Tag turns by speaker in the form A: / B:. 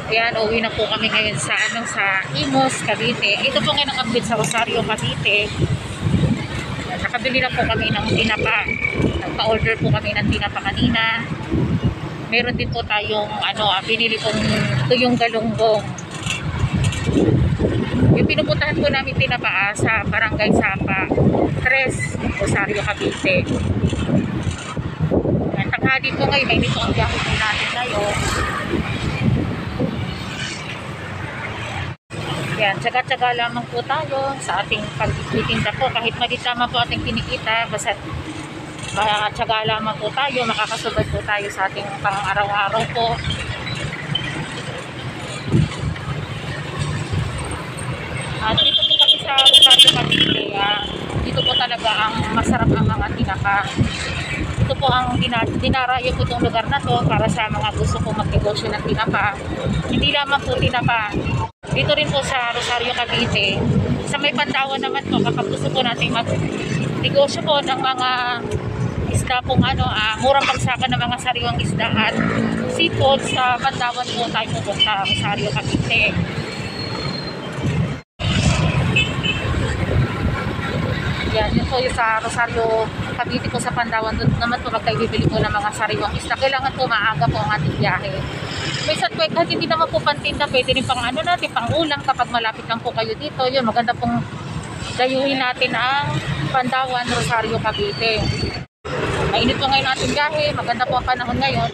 A: Ayan, uwi na po kami ngayon sa Imus, Cavite. Ito po ngayon ang update sa Rosario, Cavite. Nakabili na po kami ng tinapa. Nagpa-order po kami ng tinapa kanina. Meron din po tayong binili pong tuyong galunggong. Yung pinupuntahan po namin tinapa sa Barangay Sapa 3, Rosario, Cavite. Tanghali po ngayon, may nito ang biyahe po natin ngayon. Yan, tsaga-tsaga lamang po tayo sa ating pagtitinda po. Kahit maliit lamang po ating kinikita, basta tsaga lamang po tayo, makakasubad po tayo sa ating pang-araw-araw po. At dito po kasi sa Rosario, Cavite, dito po talaga ang masarap ang mga tinapa. Ito po ang dinarayo po itong lugar na to para sa mga gusto po magnegosyo ng tinapa. Hindi lamang po tinapa. Dito rin po sa Rosario, Cavite, sa may Pantawan naman po, kapag gusto po natin mag-negosyo po ng mga isda pong murang pagsakan ng mga sariwang isda at seafood, sa Pantawan po tayo pupunta, Rosario, Cavite. Yan, yun po yung sa Rosario, Cavite po sa Pantawan. Doon naman po magkayo bibili po ng mga sariwang isda. Kailangan po maaga po ang ating biyahe. Minsan po, kahit hindi naman po pantinda, pwede rin pang natin, pang ulang kapag malapit lang po kayo dito. Yun, maganda pong dayuhin natin ang Pantawan, Rosario, Cavite. Mainit po ngayon ating biyahe, maganda po ang panahon ngayon.